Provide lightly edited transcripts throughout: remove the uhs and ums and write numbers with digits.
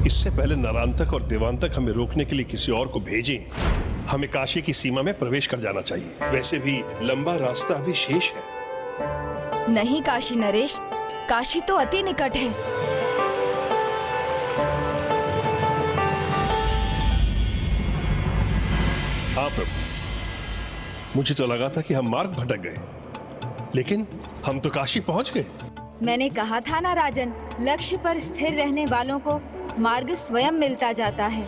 इससे पहले नरांतक और देवांतक हमें रोकने के लिए किसी और को भेजें। हमें काशी की सीमा में प्रवेश कर जाना चाहिए। वैसे भी लंबा रास्ता अभी शेष है। नहीं काशी नरेश, काशी तो अति निकट है। हाँ प्रभु, मुझे तो लगा था कि हम मार्ग भटक गए, लेकिन हम तो काशी पहुंच गए। मैंने कहा था ना राजन, लक्ष्य पर स्थिर रहने वालों को मार्ग स्वयं मिलता जाता है।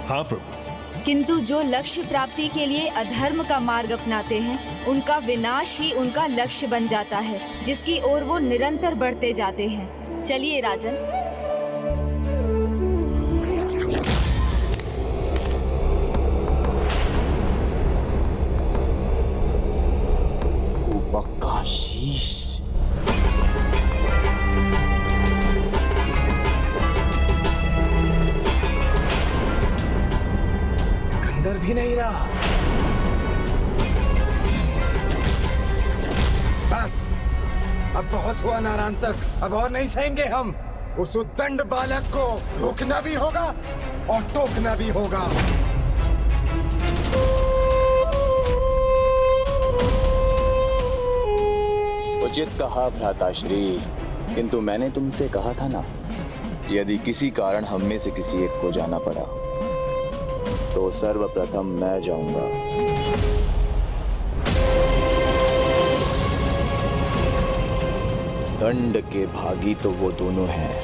हाँ प्रभु, किंतु जो लक्ष्य प्राप्ति के लिए अधर्म का मार्ग अपनाते हैं, उनका विनाश ही उनका लक्ष्य बन जाता है, जिसकी ओर वो निरंतर बढ़ते जाते हैं। चलिए राजन। अंदर भी नहीं रहा। बस अब बहुत हुआ नारांतक, अब और नहीं सहेंगे हम। उस उद्दंड बालक को रोकना भी होगा और टोकना भी होगा। उचित कहा भ्राताश्री, किंतु मैंने तुमसे कहा था ना, यदि किसी कारण हम में से किसी एक को जाना पड़ा तो सर्वप्रथम मैं जाऊंगा। दंड के भागी तो वो दोनों हैं,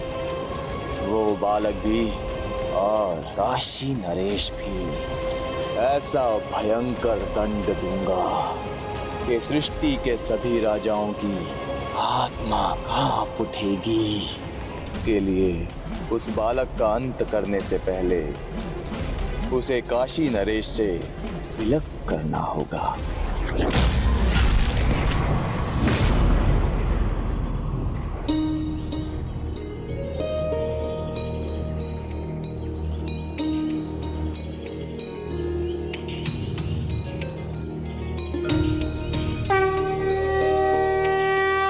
वो बालक भी और काशी नरेश भी। ऐसा भयंकर दंड दूंगा कि सृष्टि के सभी राजाओं की आत्मा कांप उठेगी। इसके लिए उस बालक का अंत करने से पहले उसे काशी नरेश से विलग करना होगा।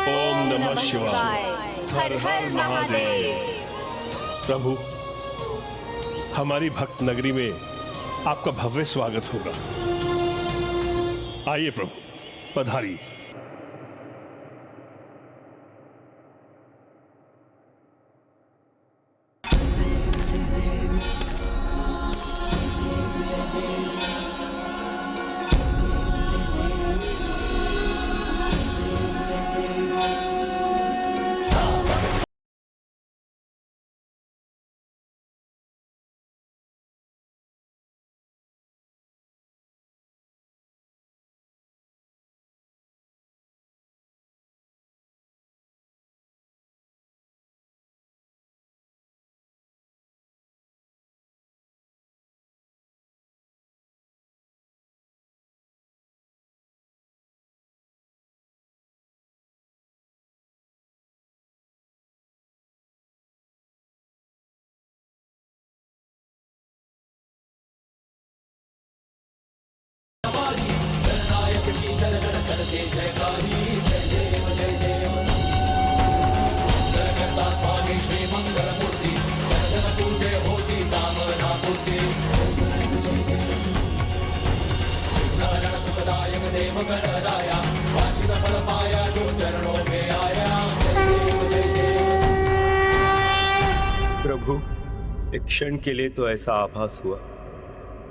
ओम नमः शिवाय। हर हर महादेव। प्रभु, हमारी भक्त नगरी में आपका भव्य स्वागत होगा। आइए प्रभु, पधारिए। प्रभु, एक क्षण के लिए तो ऐसा आभास हुआ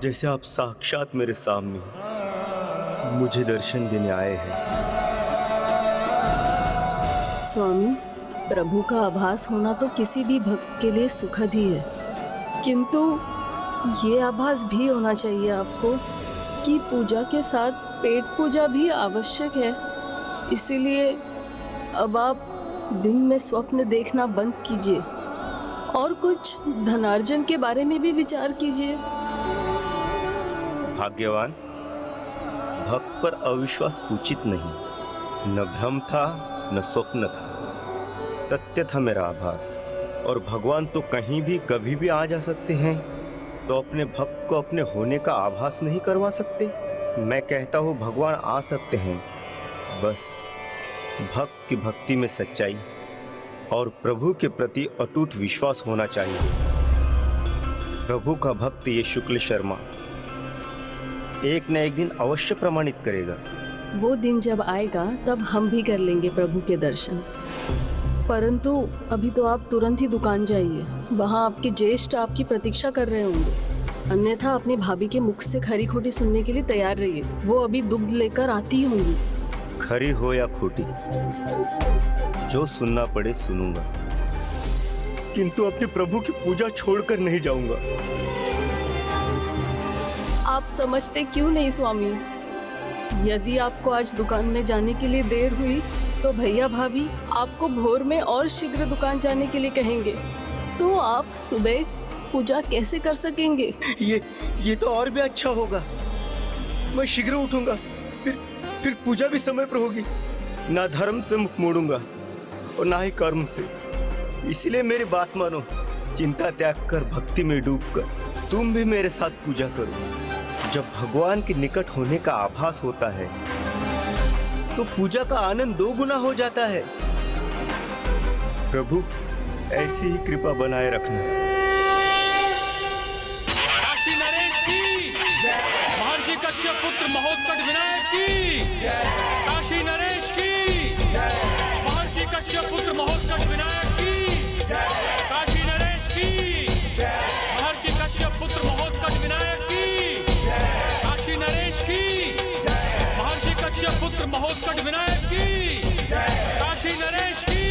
जैसे आप साक्षात मेरे सामने मुझे दर्शन देने आए हैं। स्वामी, प्रभु का आभास होना तो किसी भी भक्त के लिए सुखद ही है, किंतु ये आभास भी होना चाहिए आपको कि पूजा के साथ पेट पूजा भी आवश्यक है। इसीलिए अब आप दिन में स्वप्न देखना बंद कीजिए और कुछ धनार्जन के बारे में भी विचार कीजिए। भाग्यवान, भक्त पर अविश्वास उचित नहीं। न भ्रम था न स्वप्न था, सत्य था मेरा आभास। और भगवान तो कहीं भी कभी भी आ जा सकते हैं, तो अपने भक्त को अपने होने का आभास नहीं करवा सकते? मैं कहता हूँ भगवान आ सकते हैं, बस भक्त की भक्ति में सच्चाई और प्रभु के प्रति अटूट विश्वास होना चाहिए। प्रभु का भक्त ये शुक्ल शर्मा एक न एक दिन अवश्य प्रमाणित करेगा। वो दिन जब आएगा तब हम भी कर लेंगे प्रभु के दर्शन। परंतु अभी तो आप तुरंत ही दुकान जाइए, वहाँ आपके ज्येष्ठ आपकी प्रतीक्षा कर रहे होंगे। अन्यथा अपनी भाभी के मुख से खरी खोटी सुनने के लिए तैयार रहिए, वो अभी दुग्ध लेकर आती होंगी। खरी हो या खोटी, जो सुनना पड़े सुनूंगा, किंतु अपने प्रभु की पूजा छोड़कर नहीं जाऊंगा। आप समझते क्यों नहीं स्वामी? यदि आपको आज दुकान में जाने के लिए देर हुई तो भैया भाभी आपको भोर में और शीघ्र दुकान जाने के लिए कहेंगे, तो आप सुबह पूजा कैसे कर सकेंगे? ये तो और भी अच्छा होगा। मैं शीघ्र उठूंगा, फिर पूजा भी समय पर होगी। ना धर्म से मुख मोड़ूंगा और ना ही कर्म से। इसलिए मेरी बात मानो, चिंता त्याग कर भक्ति में डूबकर तुम भी मेरे साथ पूजा करो। जब भगवान के निकट होने का आभास होता है तो पूजा का आनंद 2 गुना हो जाता है। प्रभु ऐसी ही कृपा बनाए रखना। काशी नरेश की महर्षि कश्यप पुत्र महोत्कट विनायक की, काशी नरेश की महर्षि कश्यप पुत्र महोत्कट विनायक की, काशी नरेश की महर्षि कश्यप पुत्र महोत्कट विनायक की, काशी नरेश की महर्षि कश्यप पुत्र महोत्कट विनायक की, काशी नरेश की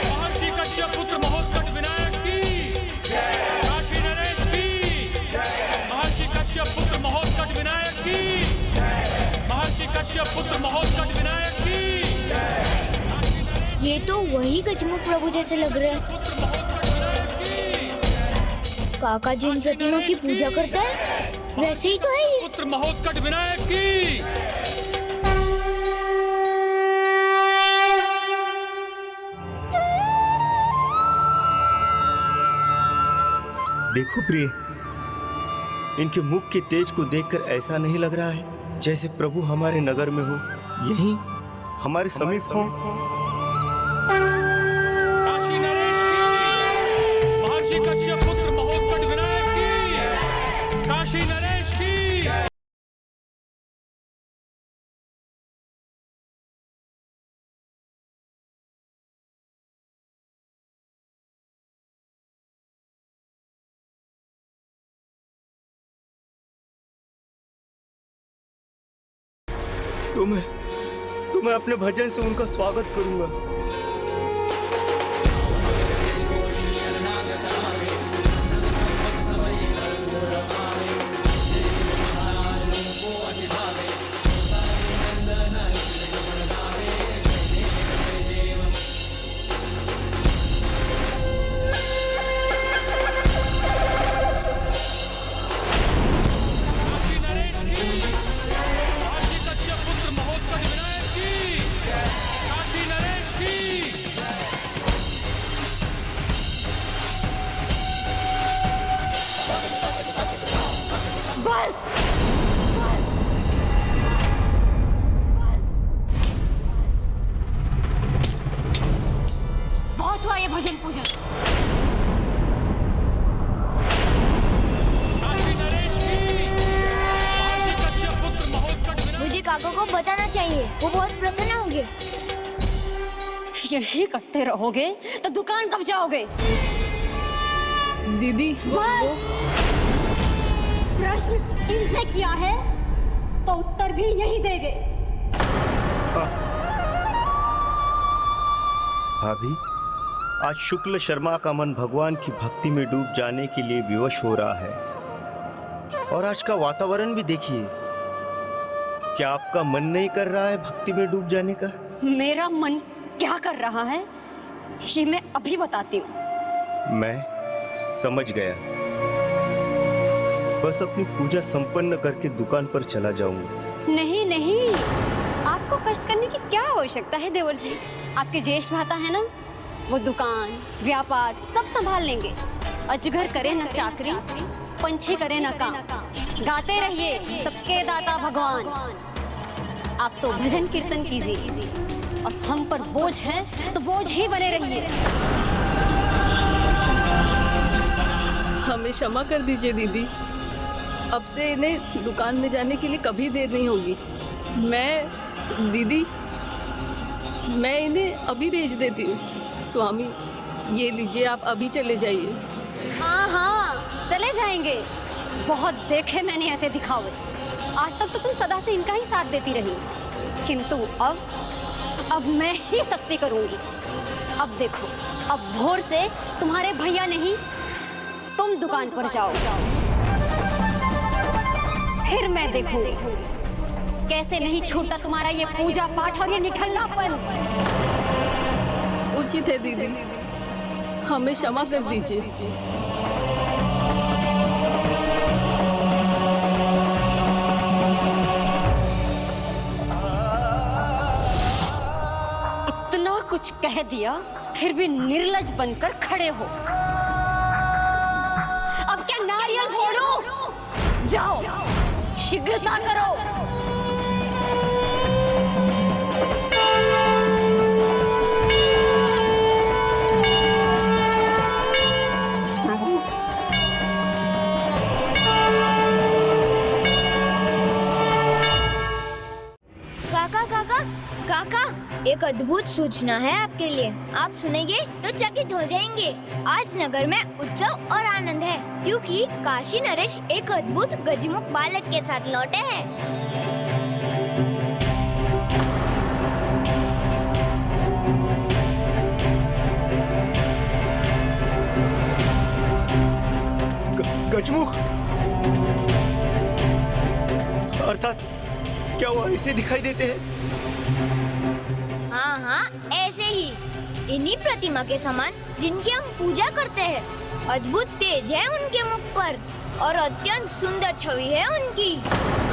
महर्षि कश्यप पुत्र महोत्कट विनायक की, काशी नरेश की महर्षि कश्यप पुत्र महोत्कट विनायक की, महर्षि कश्यप पुत्र महोत्कट विनायक की। ये तो वही गजमुख प्रभु जैसे लग रहे हैं। काका जिन प्रतिमा की पूजा करता है वैसे ही तो है ये। पुत्र महोत्कट विनायक की। देखो प्रिय, इनके मुख के तेज को देखकर ऐसा नहीं लग रहा है जैसे प्रभु हमारे नगर में हो, यहीं हमारे समीप हो। काशी नरेश की महर्षि कश्यप पुत्र महोत्कट विनायक की, काशी नरेश की। तो मैं अपने भजन से उनका स्वागत करूंगा। बहुत हुआ ये भजन पूजन। मुझे काका को बताना चाहिए, वो बहुत प्रसन्न होंगे। यही करते रहोगे तो दुकान कब जाओगे? दीदी प्रश्न इनसे किया है तो उत्तर भी यही देंगे। भाभी, आज शुक्ल शर्मा का मन भगवान की भक्ति में डूब जाने के लिए विवश हो रहा है। और आज का वातावरण भी देखिए, क्या आपका मन नहीं कर रहा है भक्ति में डूब जाने का? मेरा मन क्या कर रहा है ये मैं अभी बताती हूँ। मैं समझ गया। बस अपनी पूजा संपन्न करके दुकान पर चला जाऊंगा। नहीं नहीं, आपको कष्ट करने की क्या आवश्यकता है देवर जी? आपके ज्येष्ठ भ्राता है ना, वो दुकान व्यापार सब संभाल लेंगे। अजगर करे न चाकरी, पंछी करे न काम, गाते रहिए सबके दाता भगवान। आप तो भजन कीर्तन कीजिए। और हम पर बोझ हैं तो बोझ ही बने रहिए। हमें क्षमा कर दीजिए दीदी। अब से इन्हें दुकान में जाने के लिए कभी देर नहीं होगी। मैं इन्हें अभी भेज देती हूँ। स्वामी, ये लीजिए, आप अभी चले जाइए। हाँ हाँ, चले जाएंगे। बहुत देखे मैंने ऐसे दिखावे। आज तक तो तुम सदा से इनका ही साथ देती रही, किंतु अब मैं ही सख्ती करूंगी। अब देखो, अब भोर से तुम्हारे भैया नहीं, तुम दुकान पर जाओ। फिर मैं देखूंगी कैसे नहीं छूटता तुम्हारा ये पूजा पाठ और ये निठल्लापन। उचित है दीदी, हमें क्षमा कर दीजिए। इतना कुछ कह दिया फिर भी निर्लज बनकर खड़े हो। अब क्या नारियल फोड़ो? जाओ, शीघ्रता करो। काका काका काका, एक अद्भुत सूचना है आपके लिए। आप सुनेंगे तो चकित हो जाएंगे। आज नगर में उत्सव और आनंद है, क्योंकि काशी नरेश एक अद्भुत गजमुख बालक के साथ लौटे हैं। गजमुख? अर्थात क्या वो ऐसे दिखाई देते हैं? हाँ हाँ, ऐसे ही, इन्हीं प्रतिमा के समान जिनकी हम पूजा करते हैं। अद्भुत तेज है उनके मुख पर और अत्यंत सुंदर छवि है उनकी।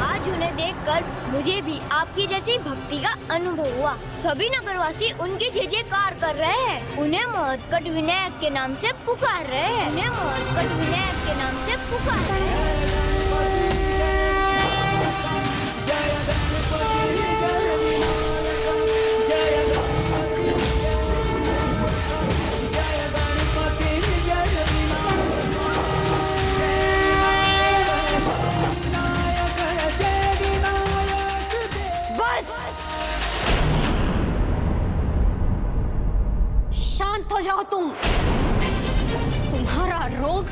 आज उन्हें देखकर मुझे भी आपकी जैसी भक्ति का अनुभव हुआ। सभी नगरवासी उनकी जय जयकार कर रहे हैं। उन्हें महोत्कट विनायक के नाम से पुकार रहे हैं। उन्हें महोत्कट विनायक के नाम से पुकार रहे हैं। शांत हो जाओ तुम। तुम्हारा रोग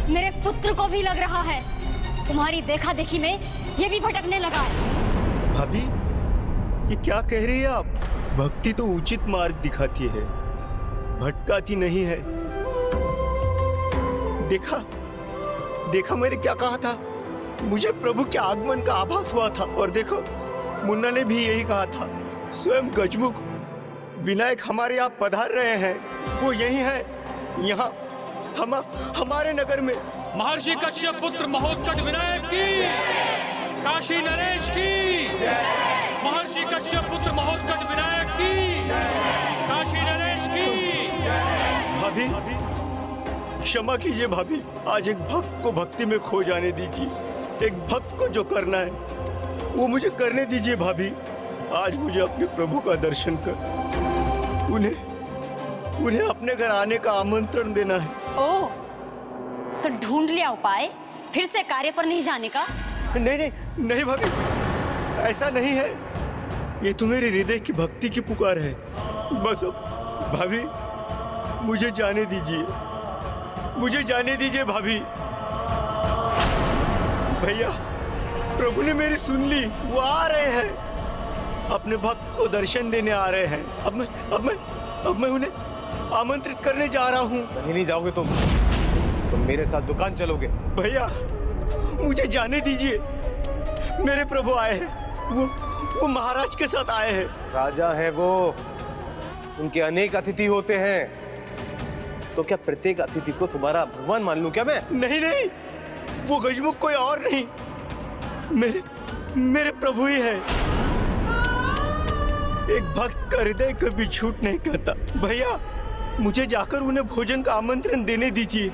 मेरे पुत्र को भी लग रहा है। तुम्हारी देखा देखी में ये भी भटकने लगा है। भाभी, ये क्या कह रही है आप? भक्ति तो उचित मार्ग दिखाती है, भटकाती नहीं है। देखा मैंने क्या कहा था? मुझे प्रभु के आगमन का आभास हुआ था। और देखो, मुन्ना ने भी यही कहा था। स्वयं गजमुख विनायक हमारे यहाँ पधार रहे हैं। वो यही है, यहाँ हमारे नगर में। महर्षि कश्यप पुत्र महोत्कट विनायक की, काशी नरेश की। महर्षि कश्यप पुत्र महोत्कट विनायक की, काशी नरेश की। भाभी, क्षमा कीजिए भाभी। आज एक भक्त को भक्ति में खो जाने दीजिए। एक भक्त को जो करना है वो मुझे करने दीजिए भाभी। आज मुझे अपने प्रभु का दर्शन कर उन्हें अपने घर आने का आमंत्रण देना है। ओह, तो ढूंढ लिया उपाय फिर से कार्य पर नहीं जाने का? नहीं भाभी, ऐसा नहीं है। ये तो मेरे हृदय की भक्ति की पुकार है। बस अब भाभी, मुझे जाने दीजिए भाभी। भैया, प्रभु ने मेरी सुन ली। वो आ रहे हैं, अपने भक्त को दर्शन देने आ रहे हैं। अब मैं उन्हें आमंत्रित करने जा रहा हूँ। कहीं नहीं जाओगे तुम मेरे साथ दुकान चलोगे। भैया, मुझे जाने दीजिए। मेरे प्रभु आए हैं, वो महाराज के साथ आए हैं। राजा है वो, उनके अनेक अतिथि होते हैं। तो क्या प्रत्येक अतिथि को तुम्हारा भगवान मान लूं क्या मैं? नहीं, वो गजमुख कोई और नहीं, मेरे प्रभु ही है। एक भक्त का हृदय कभी झूठ नहीं कहता। भैया, मुझे जाकर उन्हें भोजन का आमंत्रण देने दीजिए।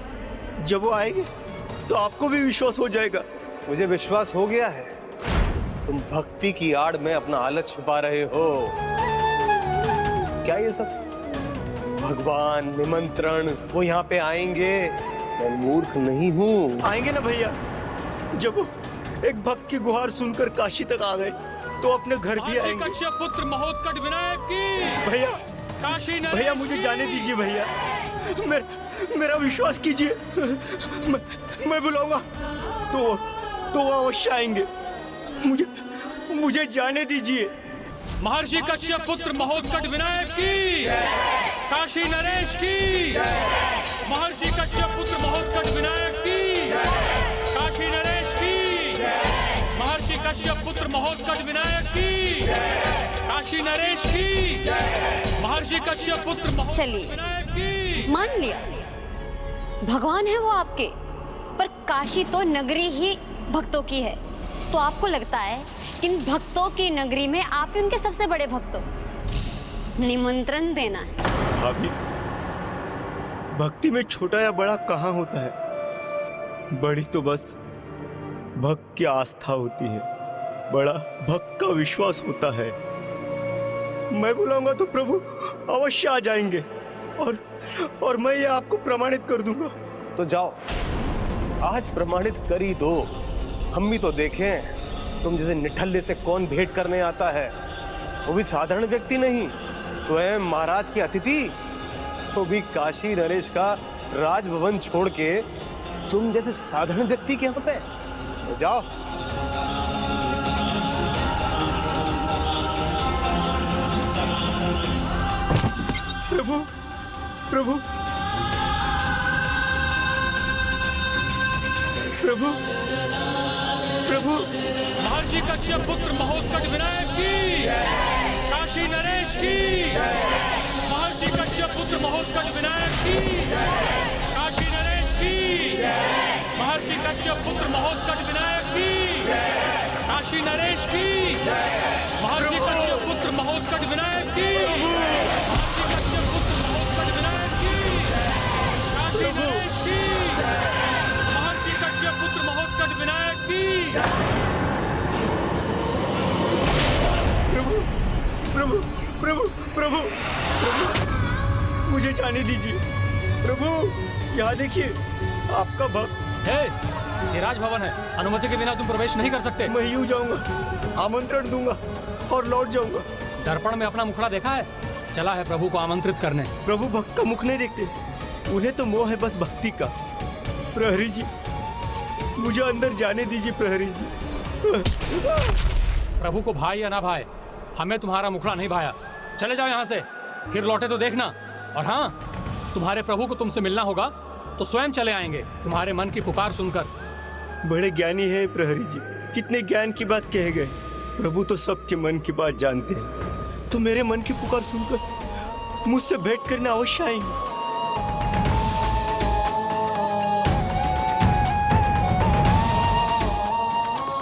जब वो आएंगे तो आपको भी विश्वास हो जाएगा। मुझे विश्वास हो गया है। तुम भक्ति की आड़ में अपना हालत छुपा रहे हो। क्या ये सब भगवान निमंत्रण, वो यहाँ पे आएंगे? मैं मूर्ख नहीं हूँ। आएंगे ना भैया। जब वो एक भक्त की गुहार सुनकर काशी तक आ गए तो अपने घर भी महर्षि आएंगे। कश्यप पुत्र महोत्कट विनायक की भैया काशी नरेश भैया मुझे की। जाने दीजिए भैया। मेरा विश्वास कीजिए। मैं बुलाऊंगा तो वो अवश्य आएंगे। मुझे जाने दीजिए। महर्षि कश्यप पुत्र महोत्कट विनायक की काशी नरेश की महर्षि कश्यप पुत्र महोत्कट विनायक की काशी नरेश की महर्षि कश्यप पुत्र महोत्कट विनायक की काशी नरेश की महर्षि कश्यप पुत्र महोत्कट चलिए। विनायक की। मान लिया भगवान है वो आपके, पर काशी तो नगरी ही भक्तों की है। तो आपको लगता है कि इन भक्तों की नगरी में आप ही उनके सबसे बड़े भक्त हो, निमंत्रण देना है। भाभी, भक्ति में छोटा या बड़ा कहाँ होता है? बड़ी तो बस भक्त की आस्था होती है, बड़ा भक्त का विश्वास होता है। मैं बुलाऊंगा तो प्रभु अवश्य आ जाएंगे और मैं ये आपको प्रमाणित कर दूंगा। तो जाओ, आज प्रमाणित कर ही दो। हम भी तो देखें तुम जैसे निठल्ले से कौन भेंट करने आता है, वो भी साधारण व्यक्ति नहीं, स्वयं महाराज के अतिथि, वो भी काशी नरेश का राजभवन छोड़ के तुम जैसे साधारण व्यक्ति के यहाँ पे। तो जाओ। प्रभु प्रभु प्रभु प्रभु महर्षि कश्यप पुत्र महोत्कट विनायक की काशी नरेश की महर्षि कश्यप पुत्र महोत्कट विनायक की काशी नरेश की महर्षि कश्यप पुत्र महोत्कट विनायक की काशी नरेश की महर्षि कश्यप पुत्र महोत्कट विनायक की महर्षि कश्यप पुत्र महोत्कट विनायक की काशी नरेश की महर्षि कश्यप पुत्र महोत्कट विनायक की। प्रभु प्रभु प्रभु प्रभु मुझे जाने दीजिए। प्रभु यहाँ देखिए, आपका भक्त। हे, ये राजभवन है, अनुमति के बिना तुम प्रवेश नहीं कर सकते। मैं यूं जाऊंगा, आमंत्रण दूंगा और लौट जाऊंगा। दर्पण में अपना मुखड़ा देखा है? चला है प्रभु को आमंत्रित करने। प्रभु भक्त का मुख नहीं देखते, उन्हें तो मोह है बस भक्ति का। प्रहरी जी, मुझे अंदर जाने दीजिए। प्रहरी जी। प्रभु को भाई या ना भाई, हमें तुम्हारा मुखड़ा नहीं भाया। चले जाओ यहाँ से, फिर लौटे तो देखना। और हाँ, तुम्हारे प्रभु को तुमसे मिलना होगा तो स्वयं चले आएंगे, तुम्हारे मन की पुकार सुनकर। बड़े ज्ञानी है प्रहरी जी, कितने ज्ञान की बात कहे गए। प्रभु तो सबके मन की बात जानते हैं, तो मेरे मन की पुकार सुनकर मुझसे भेंट करने अवश्य आएंगे।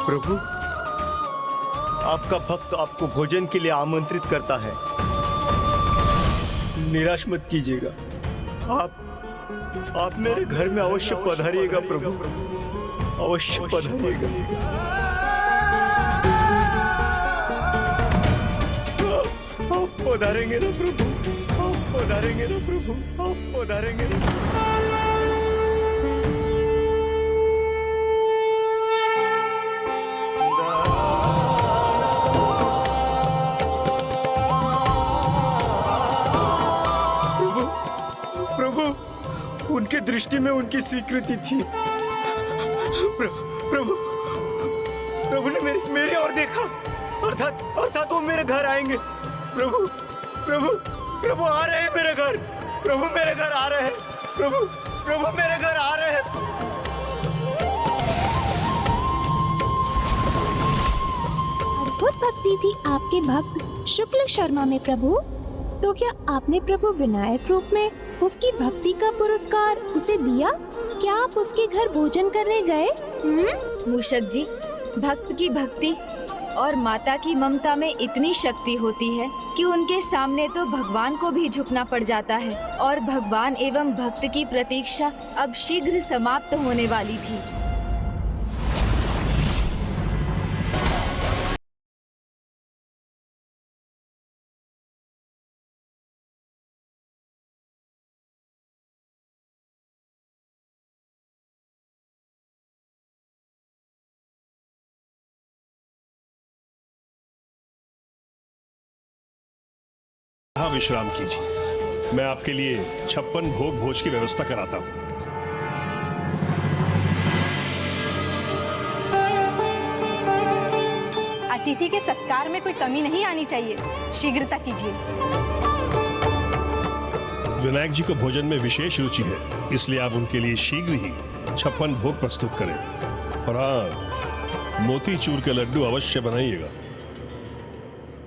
प्रभु, आपका भक्त आपको भोजन के लिए आमंत्रित करता है, निराश मत कीजिएगा। आप मेरे घर में अवश्य पधारिएगा प्रभु, अवश्य पधारिएगा। आप पधारेंगे ना प्रभु, आप पधारेंगे ना प्रभु, आप पधारेंगे ना। उनके दृष्टि में उनकी स्वीकृति थी। प्रभु ने मेरे और देखा, अर्थात वो मेरे घर आएंगे। प्रभु आ रहे हैं मेरे घर। प्रभु मेरे घर आ रहे हैं। प्रभु मेरे घर आ रहे हैं। अद्भुत भक्ति थी आपके भक्त शुक्ल शर्मा में प्रभु। तो क्या आपने प्रभु विनायक रूप में उसकी भक्ति का पुरस्कार उसे दिया? क्या आप उसके घर भोजन करने गए? मूषक जी, भक्त की भक्ति और माता की ममता में इतनी शक्ति होती है कि उनके सामने तो भगवान को भी झुकना पड़ जाता है। और भगवान एवं भक्त की प्रतीक्षा अब शीघ्र समाप्त होने वाली थी। यहाँ विश्राम कीजिए। मैं आपके लिए 56 भोग भोज की व्यवस्था कराता हूँ। अतिथि के सत्कार में कोई कमी नहीं आनी चाहिए, शीघ्रता कीजिए। विनायक जी को भोजन में विशेष रुचि है, इसलिए आप उनके लिए शीघ्र ही 56 भोग प्रस्तुत करें। और हाँ, मोतीचूर के लड्डू अवश्य बनाइएगा।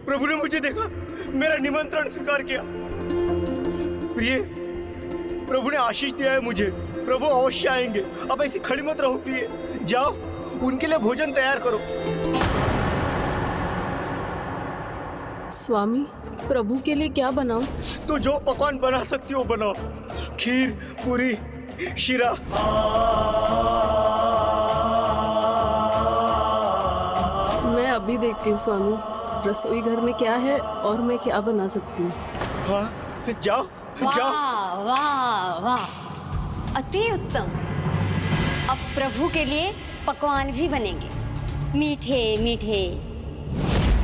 प्रभु ने मुझे देखा, मेरा निमंत्रण स्वीकार किया। प्रिय, प्रभु ने आशीष दिया है मुझे, प्रभु अवश्य आएंगे। अब ऐसी खड़ी मत रहो प्रिय, जाओ उनके लिए भोजन तैयार करो। स्वामी, प्रभु के लिए क्या बनाऊं? तो जो पकवान बना सकती हो बनाओ, खीर, पूरी, शीरा। मैं अभी देखती हूँ स्वामी, रसोई घर में क्या है और मैं क्या बना सकती हूँ। हाँ, जाओ वाह जाओ। वाह वाह, अति उत्तम। अब प्रभु के लिए पकवान भी बनेंगे, मीठे मीठे।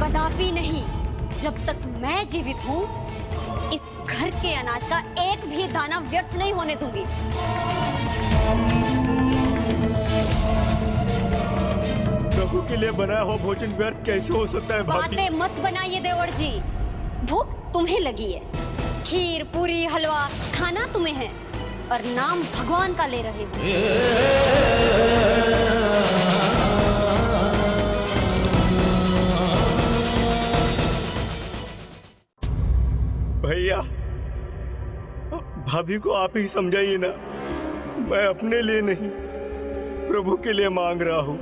कदापि नहीं, जब तक मैं जीवित हूँ इस घर के अनाज का एक भी दाना व्यर्थ नहीं होने दूंगी। प्रभु के लिए बनाया हुआ भोजन व्यर्थ कैसे हो सकता है भाभी? बातें मत बनाइए देवर जी, भूख तुम्हें लगी है। खीर, पूरी, हलवा खाना तुम्हें है और नाम भगवान का ले रहे हो। भैया, भाभी को आप ही समझाइए ना, मैं अपने लिए नहीं प्रभु के लिए मांग रहा हूँ।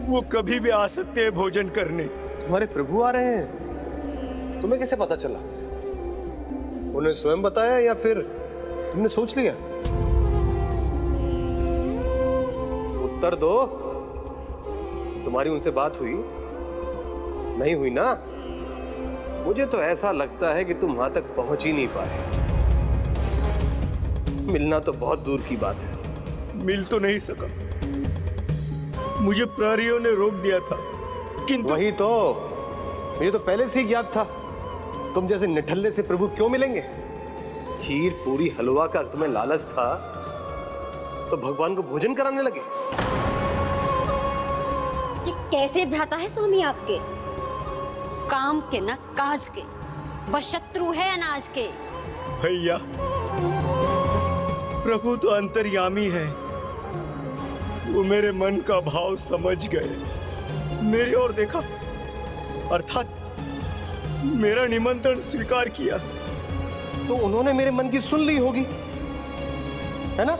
वो कभी भी आ सकते हैं भोजन करने। तुम्हारे प्रभु आ रहे हैं? तुम्हें कैसे पता चला? उन्हें स्वयं बताया या फिर तुमने सोच लिया? उत्तर दो। तुम्हारी उनसे बात हुई? नहीं हुई ना? मुझे तो ऐसा लगता है कि तुम वहां तक पहुंच ही नहीं पाए। मिलना तो बहुत दूर की बात है। मिल तो नहीं सका, मुझे प्रहरियों ने रोक दिया था। किंतु वही तो, मुझे तो पहले से ही ज्ञात था। तुम जैसे निठल्ले से प्रभु क्यों मिलेंगे? खीर, पूरी, हलवा का तुम्हें लालच था तो भगवान को भोजन कराने लगे। ये कैसे भ्राता है स्वामी आपके? काम के न काज के, बस शत्रु है अनाज के। भैया, प्रभु तो अंतर्यामी है, वो मेरे मन का भाव समझ गए, मेरी ओर देखा, अर्थात मेरा निमंत्रण स्वीकार किया। तो उन्होंने मेरे मन की सुन ली होगी, है ना?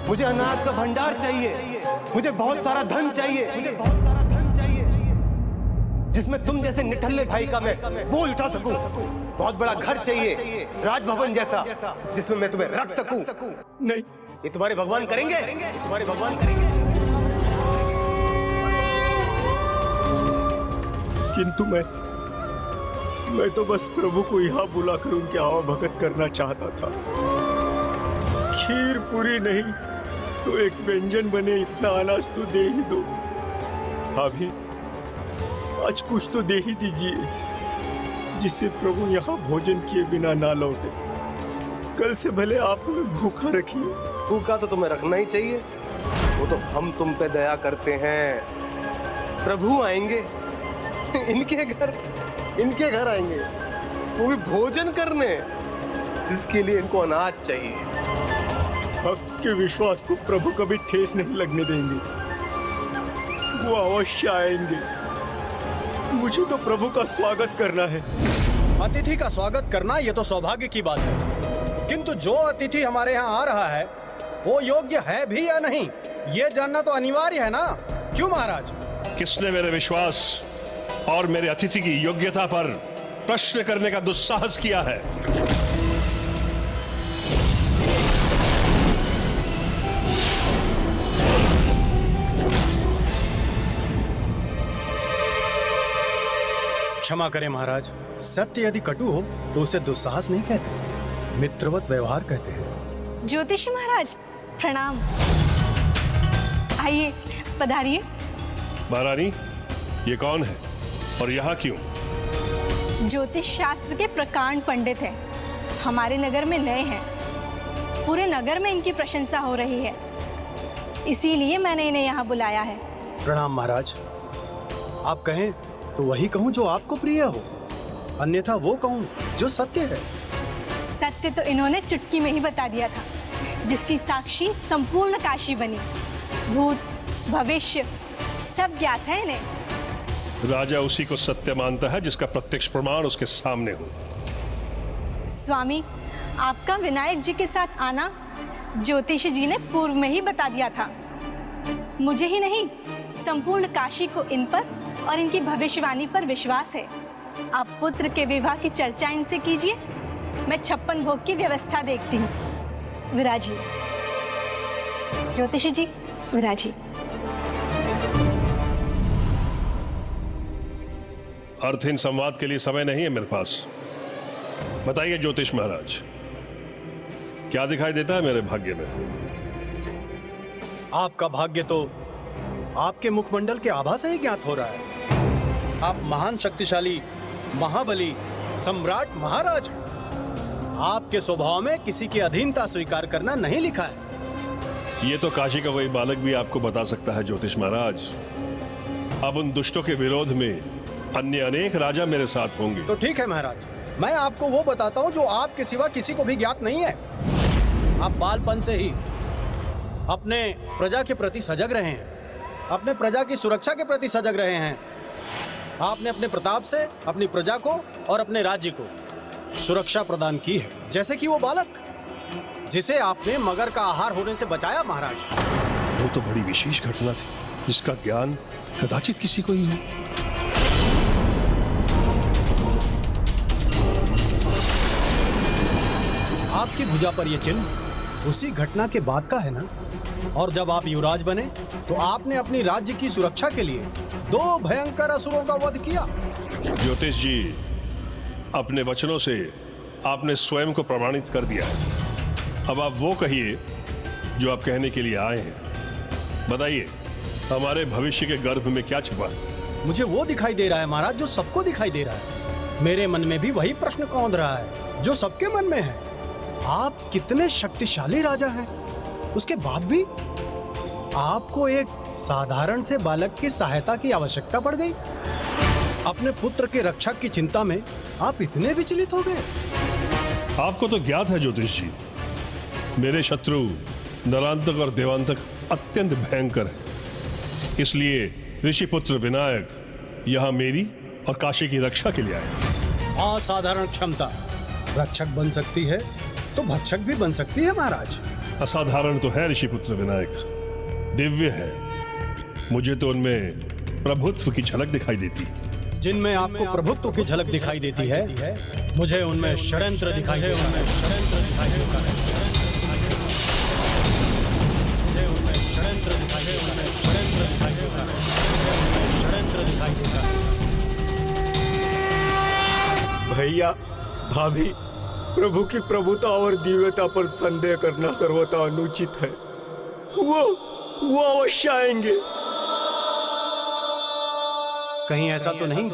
मुझे अनाज का भंडार चाहिए, मुझे बहुत सारा धन चाहिए, मुझे बहुत सारा धन चाहिए जिसमें तुम जैसे निठल्ले भाई का मैं बोल उठा सकूं। बहुत बड़ा घर चाहिए, राजभवन जैसा, जिसमें मैं तुम्हें रख सकूं। नहीं, ये तुम्हारे भगवान करेंगे, तुम्हारे भगवान करेंगे। किंतु मैं तो बस प्रभु को यहाँ बुलाकर उनके आवा भगत करना चाहता था। खीर पूरी नहीं तो एक व्यंजन बने, इतना अनाज तो दे ही दो। भाभी, आज कुछ तो दे ही दीजिए, जिससे प्रभु यहाँ भोजन किए बिना ना लौटे। कल से भले आप हमें भूखा रखिए। भूखा तो तुम्हें रखना ही चाहिए, वो तो हम तुम पे दया करते हैं। प्रभु आएंगे इनके घर आएंगे, वो भी भोजन करने, जिसके लिए इनको अनाज चाहिए। भक्त के विश्वास को प्रभु कभी ठेस नहीं लगने देंगे, वो अवश्य आएंगे। मुझे तो प्रभु का स्वागत करना है। अतिथि का स्वागत करना ये तो सौभाग्य की बात है, किंतु जो अतिथि हमारे यहाँ आ रहा है वो योग्य है भी या नहीं, ये जानना तो अनिवार्य है ना? क्यों महाराज? किसने मेरे विश्वास और मेरे अतिथि की योग्यता पर प्रश्न करने का दुस्साहस किया है? क्षमा करें महाराज, सत्य यदि कटु हो तो उसे दुस्साहस नहीं कहते, मित्रवत व्यवहार कहते हैं। ज्योतिषी महाराज प्रणाम। आइए, पधारिए। महारानी, ये कौन है और यहाँ क्यों? ज्योतिष शास्त्र के प्रकांड पंडित हैं। हमारे नगर में नए हैं। पूरे नगर में इनकी प्रशंसा हो रही है, इसीलिए मैंने इन्हें यहाँ बुलाया है। प्रणाम महाराज। आप कहें तो वही कहूँ जो आपको प्रिय हो, अन्यथा वो कहूँ जो सत्य है। सत्य तो इन्होंने चुटकी में ही बता दिया था, जिसकी साक्षी संपूर्ण काशी बनी। भूत भविष्य सब ज्ञात है इन्हें। राजा उसी को सत्य मानता है जिसका प्रत्यक्ष प्रमाण उसके सामने हो। स्वामी, आपका विनायक जी के साथ आना ज्योतिषी जी ने पूर्व में ही बता दिया था। मुझे ही नहीं, संपूर्ण काशी को इन पर और इनकी भविष्यवाणी पर विश्वास है। आप पुत्र के विवाह की चर्चा इनसे कीजिए, मैं 56 भोग की व्यवस्था देखती हूँ। विराजिए ज्योतिषी जी, विराजिए। अर्थहीन संवाद के लिए समय नहीं है मेरे पास। बताइए ज्योतिष महाराज, क्या दिखाई देता है मेरे भाग्य में? आपका भाग्य तो आपके मुखमंडल के आभा से ही ज्ञात हो रहा है। आप महान शक्तिशाली, महाबली, सम्राट, महाराज हैं। आपके स्वभाव में किसी की अधीनता स्वीकार करना नहीं लिखा है। ये तो काशी का कोई बालक भी आपको बता सकता है ज्योतिष महाराज। अब उन दुष्टों के विरोध में अन्य अनेक राजा मेरे साथ होंगे। तो ठीक है महाराज, मैं आपको वो बताता हूँ जो आपके सिवा किसी को भी ज्ञात नहीं है। आप बालपन से ही अपने प्रजा के प्रति सजग रहे हैं, अपने प्रजा की सुरक्षा के प्रति सजग रहे हैं। आपने अपने प्रताप से अपनी प्रजा को और अपने राज्य को सुरक्षा प्रदान की है, जैसे कि वो बालक जिसे आपने मगर का आहार होने से बचाया महाराज। वो तो बड़ी विशेष घटना थी जिसका ज्ञान कदाचित किसी को ही हो। आपकी भुजा पर यह चिन्ह उसी घटना के बाद का है ना? और जब आप युवराज बने तो आपने अपनी राज्य की सुरक्षा के लिए 2 भयंकर असुरों का वध किया। ज्योतिष जी, अपने वचनों से आपने स्वयं को प्रमाणित कर दिया है। अब आप वो कहिए जो आप कहने के लिए आए हैं। बताइए, हमारे भविष्य के गर्भ में क्या छिपा है? मुझे वो दिखाई दे रहा है महाराज जो सबको दिखाई दे रहा है। मेरे मन में भी वही प्रश्न कौंध रहा है जो सबके मन में है। आप कितने शक्तिशाली राजा हैं, उसके बाद भी आपको एक साधारण से बालक की सहायता की आवश्यकता पड़ गई। अपने पुत्र के रक्षक की चिंता में आप इतने विचलित हो गए। आपको तो ज्ञात है ज्योतिष जी, मेरे शत्रु नरांतक और देवांतक अत्यंत भयंकर हैं। इसलिए ऋषि पुत्र विनायक यहाँ मेरी और काशी की रक्षा के लिए आए। असाधारण क्षमता, रक्षक बन सकती है तो भक्षक भी बन सकती है महाराज। असाधारण तो है ऋषि पुत्र विनायक, दिव्य है। मुझे तो उनमें प्रभुत्व की झलक दिखाई देती है। जिनमें आपको प्रभुत्व की झलक दिखाई देती है, मुझे उनमें षड्यंत्र दिखाई देता है। मुझे उनमें षड्यंत्र दिखाई देता है। भैया, भाभी, प्रभु की प्रभुता और दिव्यता पर संदेह करना सर्वथा अनुचित है। वो अवश्य आएंगे। कहीं ऐसा तो नहीं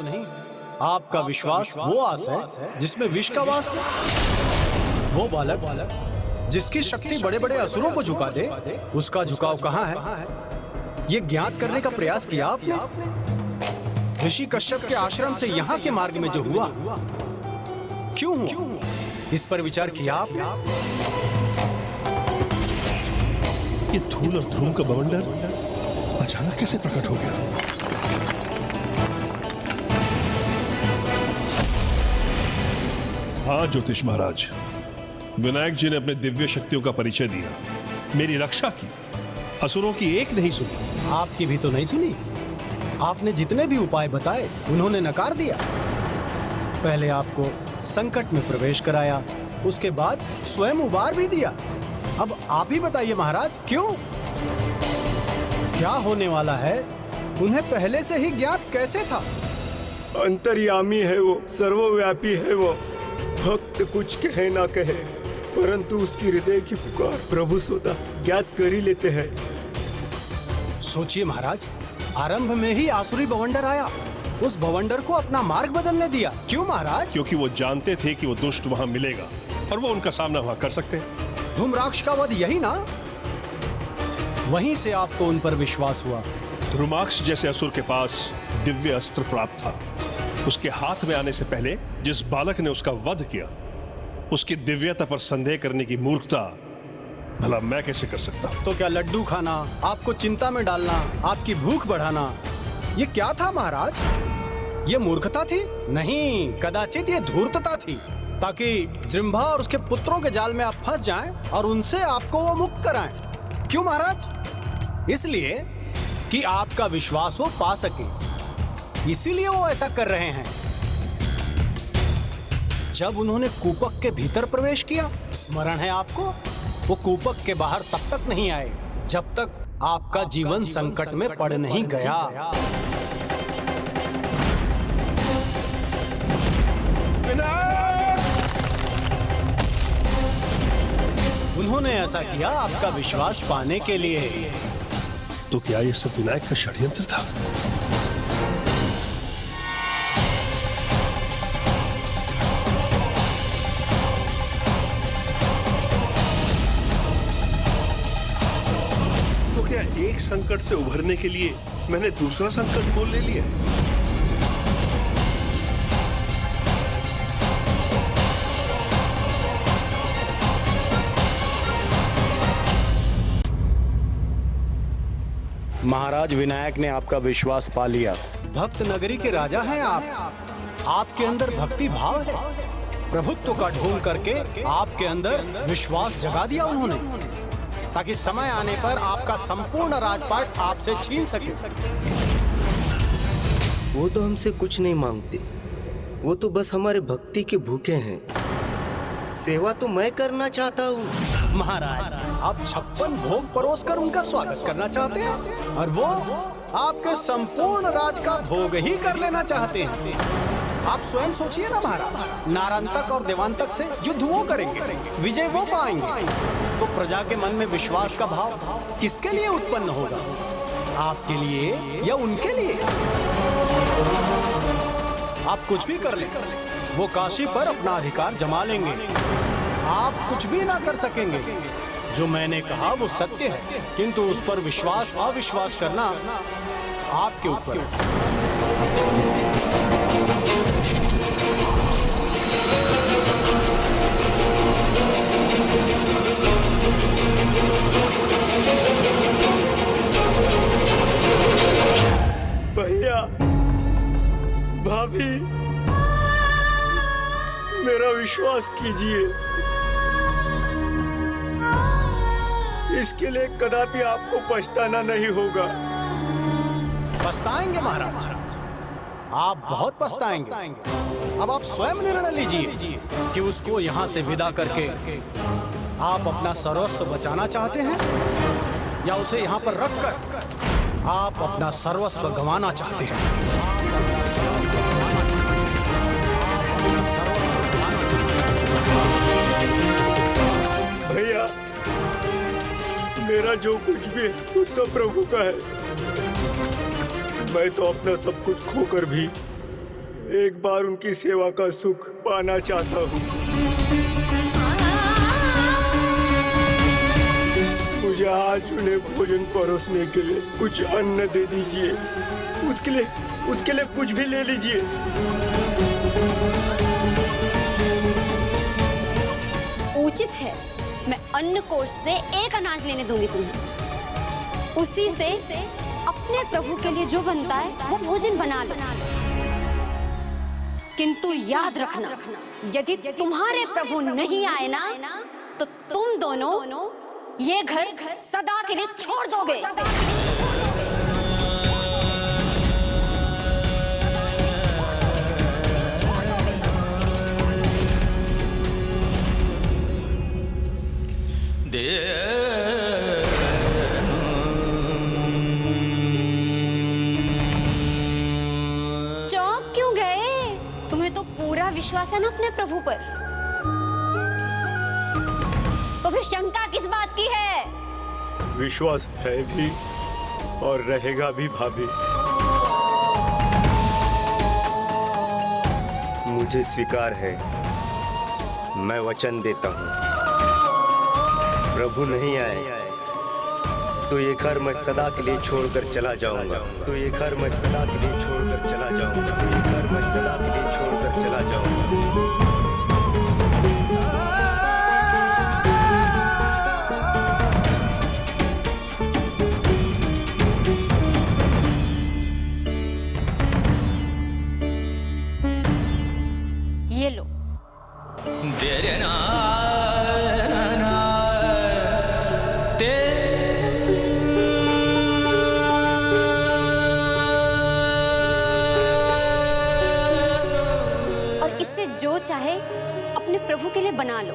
आपका विश्वास वो आस है जिसमें विष का वास है? वो बालक जिसकी शक्ति बड़े बड़े असुरों को झुका दे, उसका झुकाव कहाँ है? ये ज्ञात करने का प्रयास किया आपने? ऋषि कश्यप के आश्रम से यहाँ के मार्ग में जो हुआ, क्यों हुआ, इस पर विचार किया आपने? ये धूल और धूम का बवंडर अचानक कैसे प्रकट हो गया? हाँ ज्योतिष महाराज, विनायक जी ने अपने दिव्य शक्तियों का परिचय दिया, मेरी रक्षा की, असुरों की एक नहीं सुनी। आपकी भी तो नहीं सुनी। आपने जितने भी उपाय बताए उन्होंने नकार दिया। पहले आपको संकट में प्रवेश कराया, उसके बाद स्वयं उबार भी दिया। अब आप ही बताइए महाराज, क्यों? क्या होने वाला है उन्हें पहले से ही ज्ञात कैसे था? अंतर्यामी है वो, सर्वव्यापी है वो। भक्त कुछ कहे ना कहे, परंतु उसकी हृदय की पुकार प्रभु स्वतः ज्ञात कर ही लेते हैं। सोचिए महाराज, आरंभ में ही आसुरी बवंडर आया, उस भवंडर को अपना मार्ग बदलने दिया। क्यों महाराज? क्योंकि वो जानते थे कि वो दुष्ट वहां मिलेगा और वो उनका सामना वहां कर सकते हैं। धूम्राक्ष का वध यही ना? वहीं से आपको उन पर विश्वास हुआ। धूम्राक्ष जैसे असुर के पास दिव्य अस्त्र प्राप्त था। उसके हाथ में आने से पहले जिस बालक ने उसका वध किया, उसकी दिव्यता पर संदेह करने की मूर्खता भला मैं कैसे कर सकता? तो क्या लड्डू खाना, आपको चिंता में डालना, आपकी भूख बढ़ाना, ये क्या था महाराज? ये मूर्खता थी? नहीं, कदाचित ये धूर्तता थी, ताकि जिम्भा और उसके पुत्रों के जाल में आप फंस जाएं और उनसे आपको वो मुक्त कराएं। क्यों महाराज? इसलिए कि आपका विश्वास वो पा सके, इसीलिए वो ऐसा कर रहे हैं। जब उन्होंने कूपक के भीतर प्रवेश किया, स्मरण है आपको, वो कूपक के बाहर तब तक नहीं आए जब तक आपका जीवन संकट में पड़ नहीं गया। उन्होंने ऐसा किया आपका विश्वास पाने के लिए। तो क्या ये सब विनायक का षड्यंत्र था? तो क्या एक संकट से उभरने के लिए मैंने दूसरा संकट मोल ले लिया? महाराज विनायक ने आपका विश्वास पा लिया। भक्त नगरी के राजा हैं आप। आपके अंदर भक्ति भाव है। प्रभुत्व का ढोंग करके आपके अंदर विश्वास जगा दिया उन्होंने, ताकि समय आने पर आपका संपूर्ण राजपाट आपसे छीन सके। वो तो हमसे कुछ नहीं मांगते, वो तो बस हमारे भक्ति के भूखे हैं। सेवा तो मैं करना चाहता हूँ। महाराज, आप 56 भोग परोस कर उनका स्वागत करना चाहते हैं और वो आपके संपूर्ण राज का भोग ही कर लेना चाहते हैं। आप स्वयं सोचिए ना महाराज, नारांतक और देवांतक से युद्ध वो करेंगे, विजय वो पाएंगे, तो प्रजा के मन में विश्वास का भाव किसके लिए उत्पन्न होगा? आपके लिए या उनके लिए? आप कुछ भी कर लें, वो काशी पर अपना अधिकार जमा लेंगे। आप कुछ भी ना कर सकेंगे। जो मैंने कहा वो सत्य है, किंतु उस पर विश्वास अविश्वास करना आपके ऊपर है। भैया, भाभी, मेरा विश्वास कीजिए, इसके लिए कदापि आपको पछताना नहीं होगा। पछताएंगे महाराज, आप बहुत पछताएंगे। अब आप स्वयं निर्णय लीजिए कि उसको यहाँ से विदा करके आप अपना सर्वस्व बचाना चाहते हैं या उसे यहाँ पर रखकर आप अपना सर्वस्व गंवाना चाहते हैं। भैया, मेरा जो कुछ भी है वो सब प्रभु का है। मैं तो अपना सब कुछ खोकर भी एक बार उनकी सेवा का सुख पाना चाहता हूँ। मुझे आज उन्हें भोजन परोसने के लिए कुछ अन्न दे दीजिए। उसके लिए कुछ भी ले लीजिए। उचित है, मैं अन्न कोष से एक अनाज लेने दूंगी तुम्हें। उसी से अपने प्रभु के लिए जो बनता है वो भोजन बना लो। किंतु याद रखना, यदि तुम्हारे प्रभु नहीं आए ना, तो तुम दोनों ये घर सदा के लिए छोड़ दोगे। चौंक क्यों गए? तुम्हें तो पूरा विश्वास है ना अपने प्रभु पर, तो फिर शंका किस बात की है? विश्वास है भी और रहेगा भी भाभी। मुझे स्वीकार है। मैं वचन देता हूँ, प्रभु नहीं आए तो ये घर मैं सदा के लिए छोड़कर चला जाऊंगा। तो ये घर मैं सदा के लिए छोड़कर चला जाऊंगा। तो ये घर मैं सदा के लिए छोड़कर चला जाऊंगा। ये लो। और इससे जो चाहे अपने प्रभु के लिए बना लो,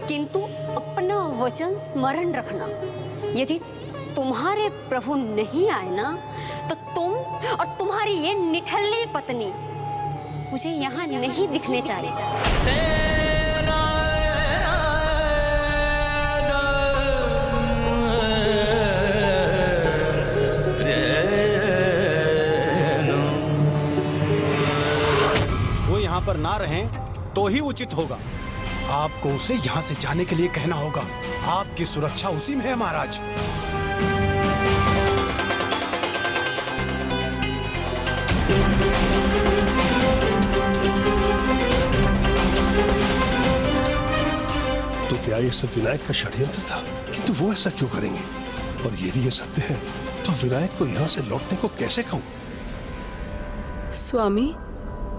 किंतु अपना वचन स्मरण रखना। यदि तुम्हारे प्रभु नहीं आए ना, तो तुम और तुम्हारी ये निठल्ली पत्नी मुझे यहाँ नहीं दिखने चाह रही। वो यहाँ पर ना रहें तो ही उचित होगा। आपको उसे यहाँ से जाने के लिए कहना होगा। आपकी सुरक्षा उसी में है महाराज। तो क्या ये सब विनायक का षड्यंत्र था? किंतु वो ऐसा क्यों करेंगे? और यदि ये सत्य है तो विनायक को यहाँ से लौटने को कैसे कहूँ? स्वामी,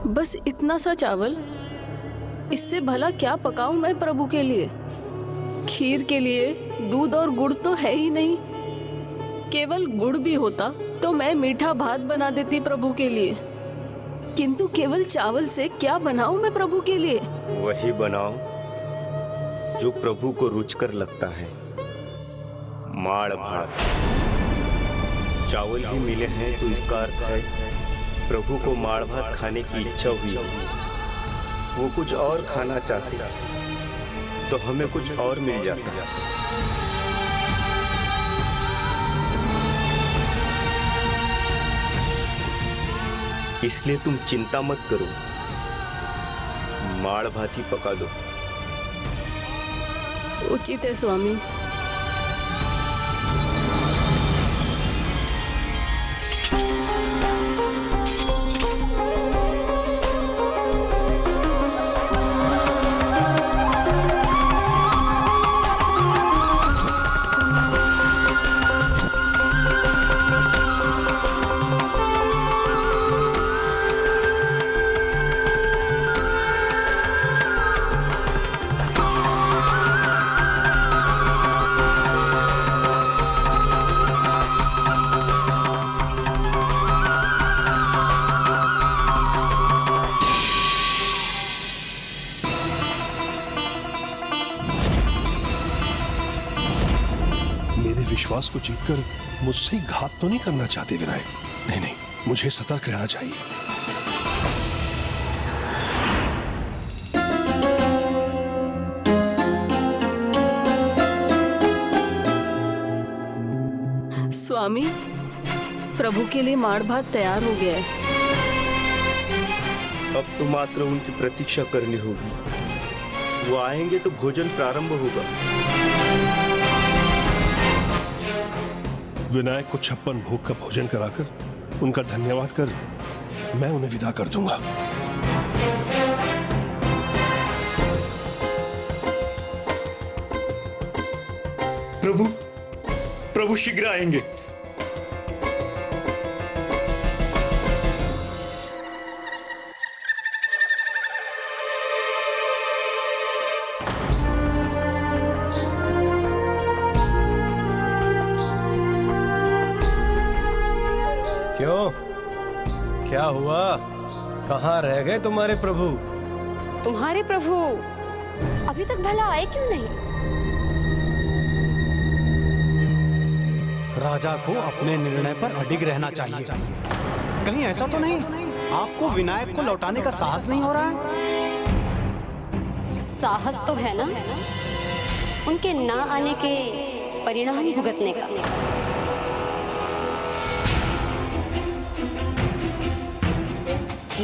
बस इतना सा चावल, इससे भला क्या पकाऊं मैं प्रभु के लिए? खीर के लिए दूध और गुड़ तो है ही नहीं। केवल गुड़ भी होता तो मैं मीठा भात बना देती प्रभु के लिए, किंतु केवल चावल से क्या बनाऊं मैं प्रभु के लिए? वही बनाओ जो प्रभु को रुचकर लगता है। माड़ भात। चावल ही मिले हैं तो इसका अर्थ है प्रभु को माड़ भात खाने की इच्छा हुई। वो कुछ और खाना चाहते तो हमें कुछ और मिल जाता। इसलिए तुम चिंता मत करो, माड़ भात ही पका दो। उचित है स्वामी। विश्वास को जीतकर मुझसे ही घात तो नहीं करना चाहते विनायक? नहीं नहीं, मुझे सतर्क रहना चाहिए। स्वामी, प्रभु के लिए माड़ भात तैयार हो गया है। अब तो मात्र उनकी प्रतीक्षा करनी होगी। वो आएंगे तो भोजन प्रारंभ होगा। विनायक को 56 भोग का भोजन कराकर उनका धन्यवाद कर मैं उन्हें विदा कर दूंगा। प्रभु शीघ्र आएंगे। क्यों, क्या हुआ? कहाँ रह गए तुम्हारे प्रभु? तुम्हारे प्रभु अभी तक भला आए क्यों नहीं? राजा को अपने निर्णय पर अडिग रहना चाहिए। कहीं ऐसा तो नहीं आपको विनायक को लौटाने का साहस नहीं हो रहा है? साहस तो है ना, उनके ना आने के परिणाम भुगतने का।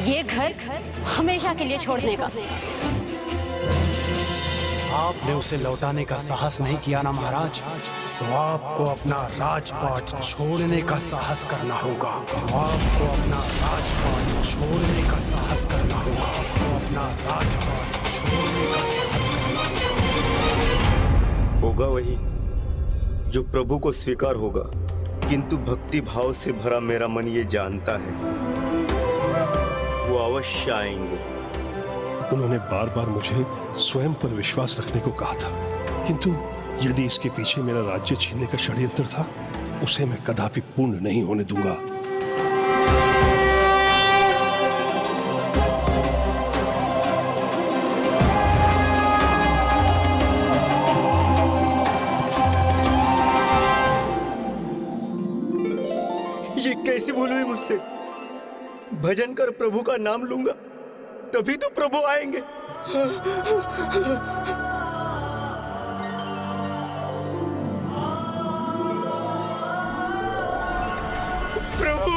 ये घर हमेशा के लिए छोड़ने का। आपने उसे लौटाने का साहस नहीं किया ना महाराज, तो आपको अपना राजपाट छोड़ने का साहस करना होगा। आपको अपना राजपाट छोड़ने का साहस करना होगा। आपको अपना राजपाट छोड़ने का साहस करना होगा वही जो प्रभु को स्वीकार होगा, किंतु भक्ति भाव से भरा मेरा मन ये जानता है वो अवश्य आएंगे। उन्होंने बार बार मुझे स्वयं पर विश्वास रखने को कहा था, किंतु यदि इसके पीछे मेरा राज्य छीनने का षड्यंत्र था तो उसे मैं कदापि पूर्ण नहीं होने दूंगा। ये कैसी भूल हुई मुझसे? भजन कर प्रभु का नाम लूंगा तभी तो प्रभु आएंगे। प्रभु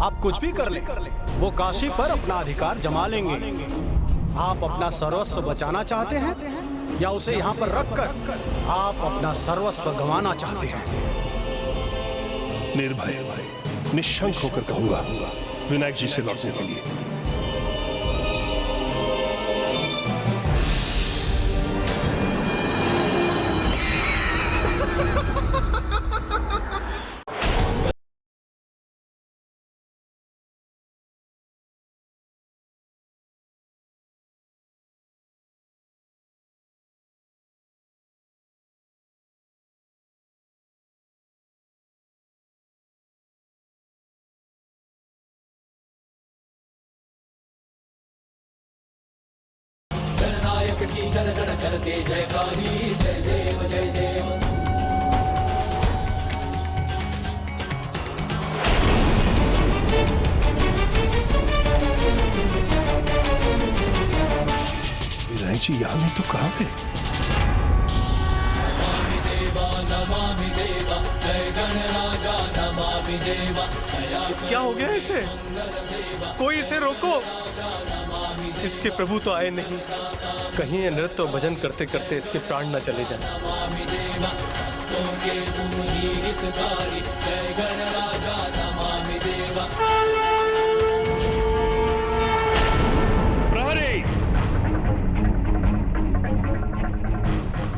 आप कुछ भी कर ले, वो काशी पर अपना अधिकार जमा लेंगे। आप अपना सर्वस्व बचाना चाहते हैं या उसे यहाँ पर रखकर आप अपना सर्वस्व गंवाना चाहते हैं? निर्भय निशंक होकर कहूंगा विनायक जी से लौटने के लिए। की जनगण करते जयकारी, जय देव जय देव। विनायक जी यहाँ नहीं तो कहाँ गए? नमामि देवा नमामि देवा, जय गणराजा नमामि देवा। क्या हो गया इसे? कोई इसे रोको। इसके प्रभु तो आए नहीं, कहीं ये नृत्य और भजन करते करते इसके प्राण न चले जाएं। प्रहरी,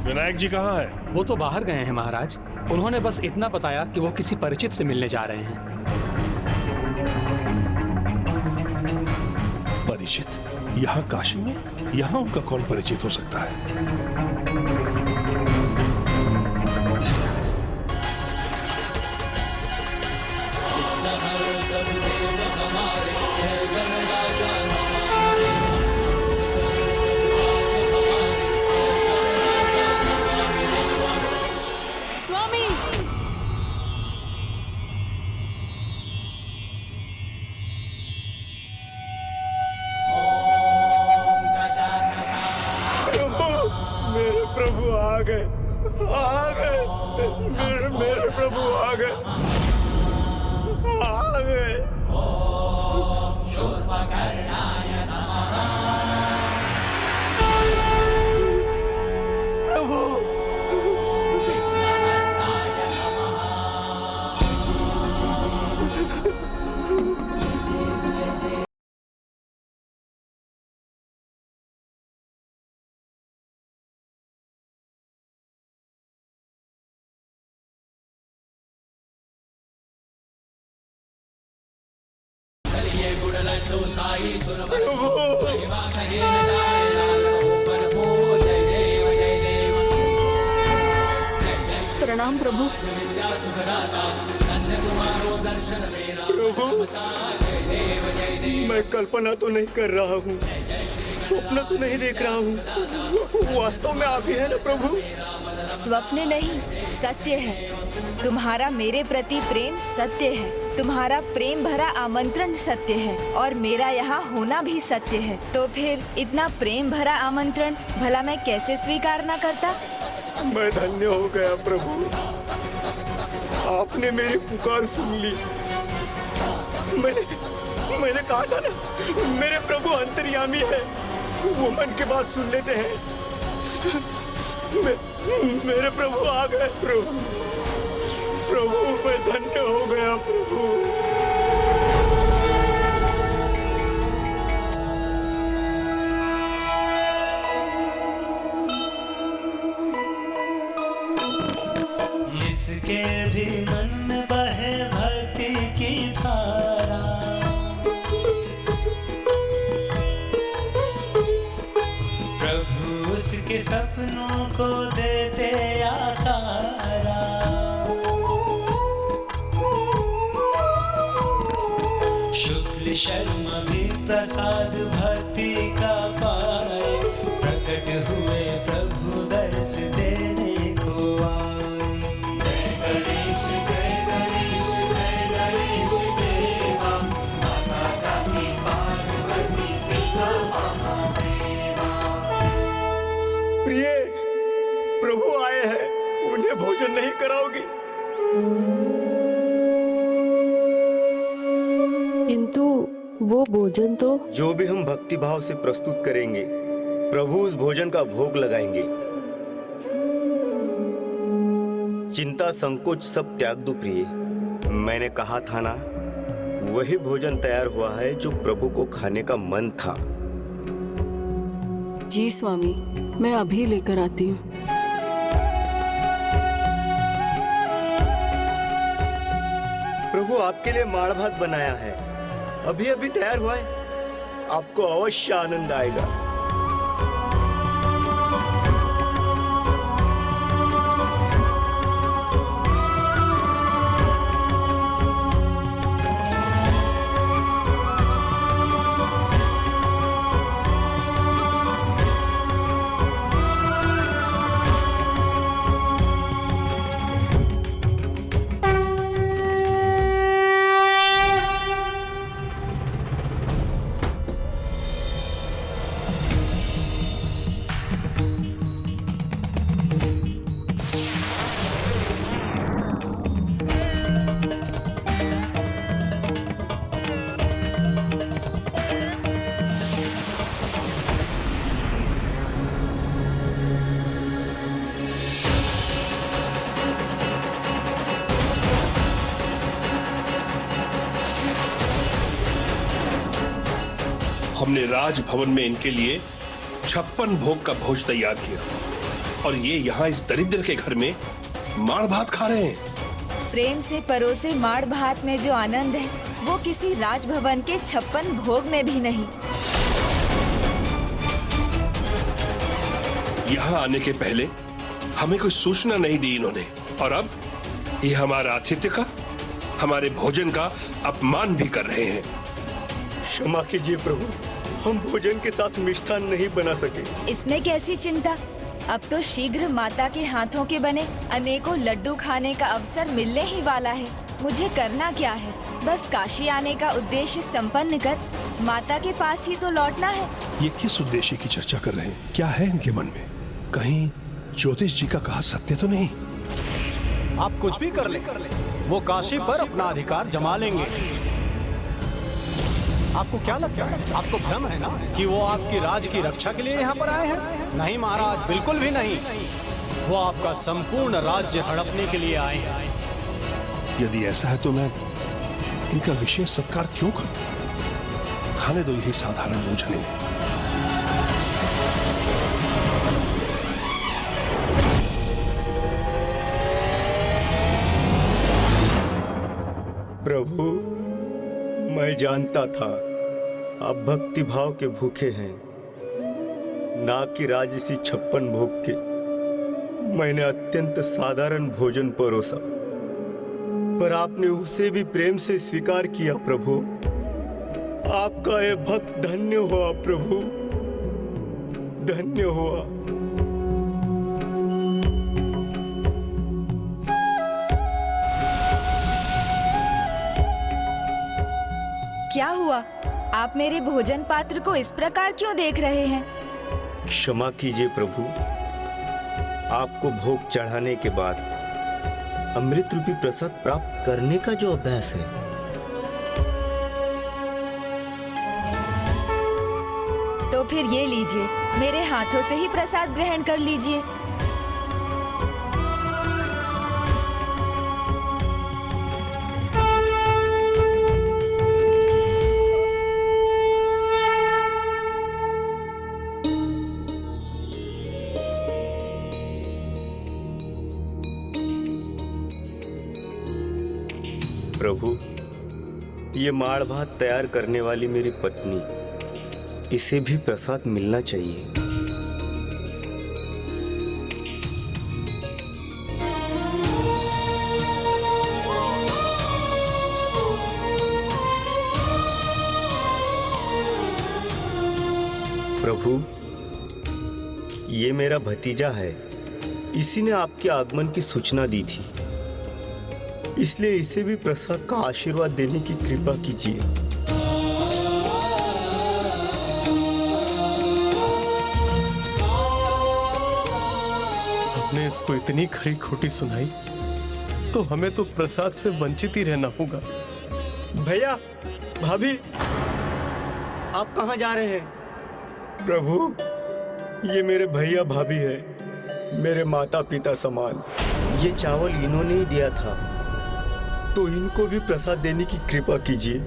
विनायक जी कहाँ है? वो तो बाहर गए हैं महाराज। उन्होंने बस इतना बताया कि वो किसी परिचित से मिलने जा रहे हैं। परिचित? यहाँ काशी में? यहाँ उनका कौन परिचित हो सकता है? लड्डू साई सुरवर महिमा कहे न जाए लाल ऊपर भो जय देव जय देव जय जय प्रणाम प्रभु। विद्या सुखदाता धन्य तुम्हारो दर्शन मेरा प्रभु जय देव जय देव। मैं कल्पना तो नहीं कर रहा हूँ, स्वप्न तो नहीं देख रहा हूँ, वास्तव में आप ही है ना प्रभु? स्वप्न नहीं, सत्य है। तुम्हारा मेरे प्रति प्रेम सत्य है, तुम्हारा प्रेम भरा आमंत्रण सत्य है, और मेरा यहाँ होना भी सत्य है। तो फिर इतना प्रेम भरा आमंत्रण भला मैं कैसे स्वीकार न करता? मैं धन्य हो गया प्रभु, आपने मेरी पुकार सुन ली। मैंने कहा था ना, मेरे प्रभु अंतर्यामी है, वो मन की बात सुन लेते हैं। मेरे प्रभु आ गए। प्रभु मैं धन्य हो गया प्रभु। जिसके भी मन में बहे भक्ति की धारा, प्रभु उसके सपनों को देते आकारा। शुक्ल शर्मा भी प्रसाद भक्ति का पाए, प्रकट हुए प्रभु दर्श देने को आए। जय गणेश जय गणेश जय गणेश देवा, माता जाति पार्वती पिता महादेवा। प्रिय प्रभु आए हैं, उन्हें भोजन नहीं कराओगी? किंतु वो भोजन तो जो भी हम भक्ति भाव से प्रस्तुत करेंगे, प्रभु उस भोजन का भोग लगाएंगे। चिंता संकोच सब त्याग दो प्रिय। मैंने कहा था ना, वही भोजन तैयार हुआ है जो प्रभु को खाने का मन था। जी स्वामी, मैं अभी लेकर आती हूँ। प्रभु आपके लिए माड़ भात बनाया है, अभी अभी तैयार हुआ है, आपको अवश्य आनंद आएगा। हमने राजभवन में इनके लिए 56 भोग का भोज तैयार किया, और ये यहाँ इस दरिद्र के घर में माड़ भात खा रहे हैं। प्रेम से परोसे माड़ भात में जो आनंद है, वो किसी राजभवन के 56 भोग में भी नहीं। यहाँ आने के पहले हमें कोई सूचना नहीं दी इन्होंने, और अब ये हमारा आतिथ्य का, हमारे भोजन का अपमान भी कर रहे हैं। क्षमा कीजिए प्रभु, हम भोजन के साथ मिष्ठान नहीं बना सके। इसमें कैसी चिंता, अब तो शीघ्र माता के हाथों के बने अनेकों लड्डू खाने का अवसर मिलने ही वाला है। मुझे करना क्या है, बस काशी आने का उद्देश्य संपन्न कर माता के पास ही तो लौटना है। ये किस उद्देश्य की चर्चा कर रहे हैं? क्या है इनके मन में? कहीं ज्योतिष जी का कहा सत्य तो नहीं? आप कुछ भी कर ले, वो काशी पर अपना अधिकार जमा लेंगे। आपको क्या लगता है, आपको भ्रम है ना कि वो आपकी राज की रक्षा के लिए यहाँ पर आए हैं? नहीं महाराज, बिल्कुल भी नहीं। वो आपका संपूर्ण राज्य हड़पने के लिए आए हैं। यदि ऐसा है तो मैं इनका विशेष सत्कार क्यों करूं? खाने दो, यही साधारण भोजन है। प्रभु, मैं जानता था आप भक्ति भाव के भूखे हैं, ना कि राजसी 56 भोग के। मैंने अत्यंत साधारण भोजन परोसा, पर आपने उसे भी प्रेम से स्वीकार किया प्रभु। आपका ये भक्त धन्य हुआ प्रभु, धन्य हुआ। क्या हुआ? आप मेरे भोजन पात्र को इस प्रकार क्यों देख रहे हैं? क्षमा कीजिए प्रभु, आपको भोग चढ़ाने के बाद अमृत रूपी प्रसाद प्राप्त करने का जो अभ्यास है, तो फिर ये लीजिए, मेरे हाथों से ही प्रसाद ग्रहण कर लीजिए। प्रभु, ये माड़ भात तैयार करने वाली मेरी पत्नी, इसे भी प्रसाद मिलना चाहिए। प्रभु, ये मेरा भतीजा है, इसी ने आपके आगमन की सूचना दी थी, इसलिए इसे भी प्रसाद का आशीर्वाद देने की कृपा कीजिए। आपने इसको इतनी खरी खोटी सुनाई तो हमें तो प्रसाद से वंचित ही रहना होगा। भैया, भाभी, आप कहाँ जा रहे हैं? प्रभु, ये मेरे भैया भाभी है, मेरे माता पिता समान। ये चावल इन्होंने ही दिया था, तो इनको भी प्रसाद देने की कृपा कीजिए।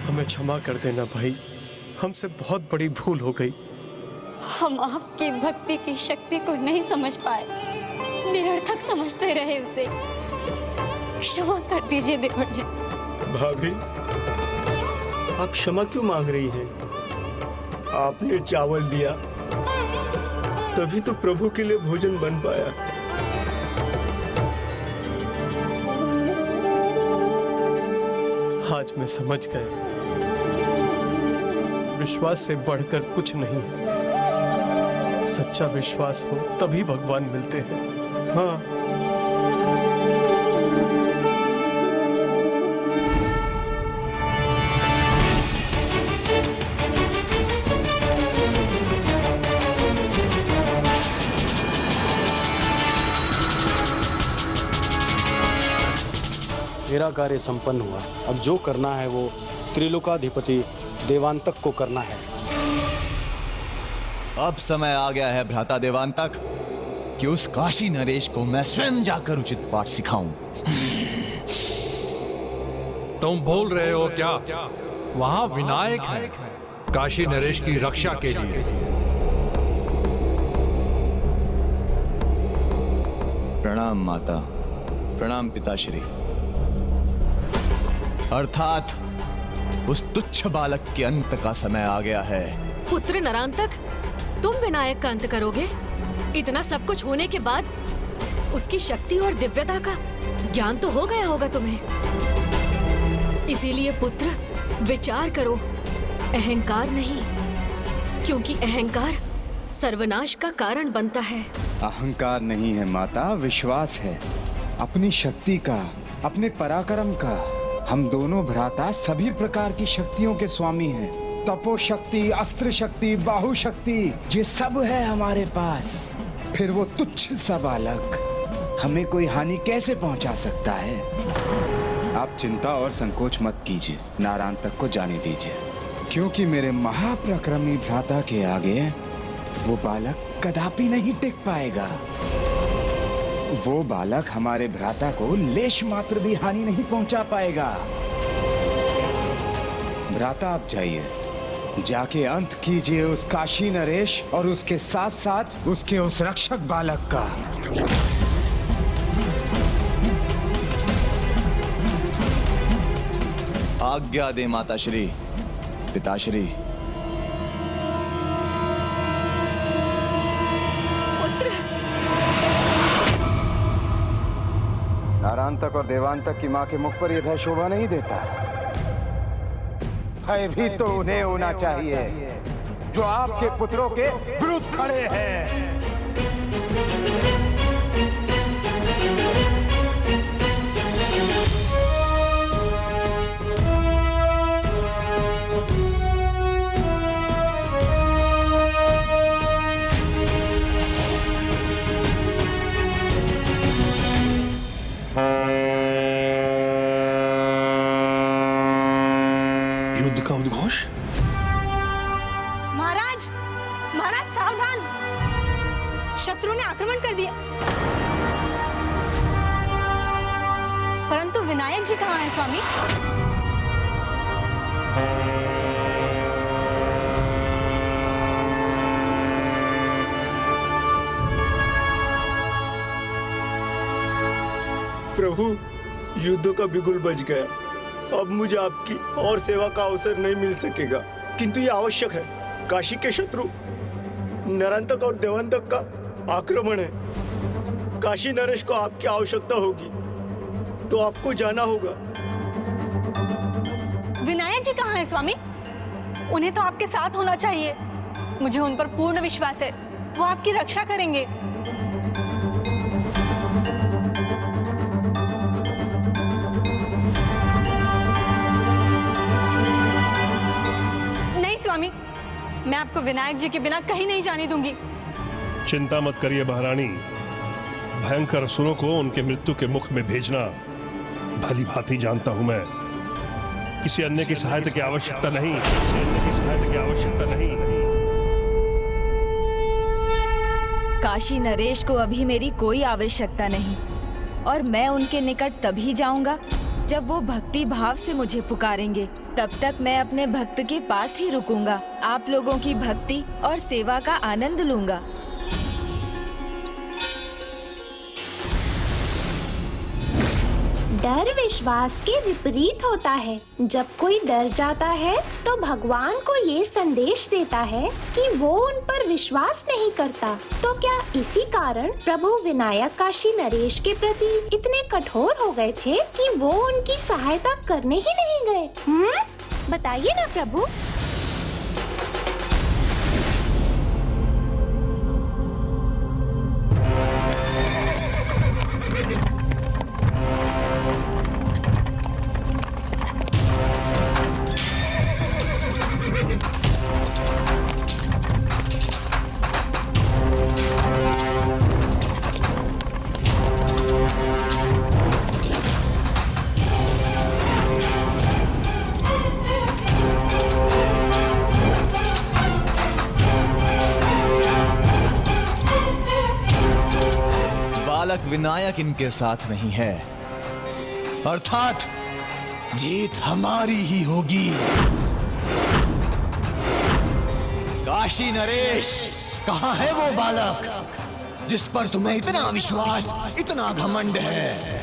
हमें क्षमा कर देना भाई, हमसे बहुत बड़ी भूल हो गई। हम आपकी भक्ति की शक्ति को नहीं समझ पाए, निरर्थक समझते रहे उसे। क्षमा कर दीजिए देवर जी। भाभी, आप क्षमा क्यों मांग रही हैं? आपने चावल दिया, तभी तो प्रभु के लिए भोजन बन पाया। आज मैं समझ गया, विश्वास से बढ़कर कुछ नहीं। सच्चा विश्वास हो तभी भगवान मिलते हैं। हाँ, मेरा कार्य संपन्न हुआ। अब जो करना है वो त्रिलोकाधिपति देवांतक को करना है। अब समय आ गया है भ्राता देवांतक कि उस काशी नरेश को मैं स्वयं जाकर उचित पाठ सिखाऊं। तुम बोल रहे हो क्या? वहां विनायक है काशी नरेश की रक्षा के लिए। प्रणाम माता, प्रणाम पिताश्री। अर्थात उस तुच्छ बालक के अंत का समय आ गया है। पुत्र नरांतक, तुम विनायक का अंत करोगे? इतना सब कुछ होने के बाद उसकी शक्ति और दिव्यता का ज्ञान तो हो गया होगा तुम्हें। इसीलिए पुत्र, विचार करो, अहंकार नहीं, क्योंकि अहंकार सर्वनाश का कारण बनता है। अहंकार नहीं है माता, विश्वास है अपनी शक्ति का, अपने पराक्रम का। हम दोनों भ्राता सभी प्रकार की शक्तियों के स्वामी हैं। तपो शक्ति, अस्त्र शक्ति, बाहु शक्ति, ये सब है हमारे पास। फिर वो तुच्छ सा बालक हमें कोई हानि कैसे पहुंचा सकता है? आप चिंता और संकोच मत कीजिए, नारांतक को जाने दीजिए, क्योंकि मेरे महाप्रक्रमी भ्राता के आगे वो बालक कदापि नहीं टिक पाएगा। वो बालक हमारे भ्राता को लेश मात्र भी हानि नहीं पहुंचा पाएगा। भ्राता आप जाइए, जाके अंत कीजिए उस काशी नरेश और उसके साथ साथ उसके उस रक्षक बालक का। आज्ञा दे माताश्री, पिताश्री। नारांतक और देवांतक की मां के मुख पर यह भय शोभा नहीं देता। भय भी तो उन्हें होना चाहिए जो आपके पुत्रों के विरुद्ध खड़े हैं। युद्ध का उद्घोष। महाराज, महाराज सावधान, शत्रु ने आक्रमण कर दिया। परंतु विनायक जी कहाँ हैं स्वामी? प्रभु, युद्ध का बिगुल बज गया। अब मुझे आपकी और सेवा का अवसर नहीं मिल सकेगा, किंतु ये आवश्यक है। काशी के शत्रु नरांतक और देवांतक का आक्रमण है। काशी नरेश को आपकी आवश्यकता होगी, तो आपको जाना होगा। विनायक जी कहाँ हैं स्वामी? उन्हें तो आपके साथ होना चाहिए। मुझे उन पर पूर्ण विश्वास है, वो आपकी रक्षा करेंगे। स्वामी, मैं आपको विनायक जी के बिना कहीं नहीं जाने दूंगी। चिंता मत करिए महारानी, भयंकर असुरों को उनके मृत्यु के मुख में भेजना भली भांति जानता हूं मैं। किसी अन्य की सहायता की आवश्यकता नहीं, किसी अन्य की सहायता की आवश्यकता नहीं। काशी नरेश को अभी मेरी कोई आवश्यकता नहीं, और मैं उनके निकट तभी जाऊंगा जब वो भक्ति भाव से मुझे पुकारेंगे। तब तक मैं अपने भक्त के पास ही रुकूंगा, आप लोगों की भक्ति और सेवा का आनंद लूंगा। डर विश्वास के विपरीत होता है। जब कोई डर जाता है तो भगवान को ये संदेश देता है कि वो उन पर विश्वास नहीं करता। तो क्या इसी कारण प्रभु विनायक काशी नरेश के प्रति इतने कठोर हो गए थे कि वो उनकी सहायता करने ही नहीं गए? बताइए ना प्रभु। विनायक इनके साथ नहीं है, अर्थात जीत हमारी ही होगी। काशी नरेश, कहां है वो बालक जिस पर तुम्हें इतना विश्वास, इतना घमंड है,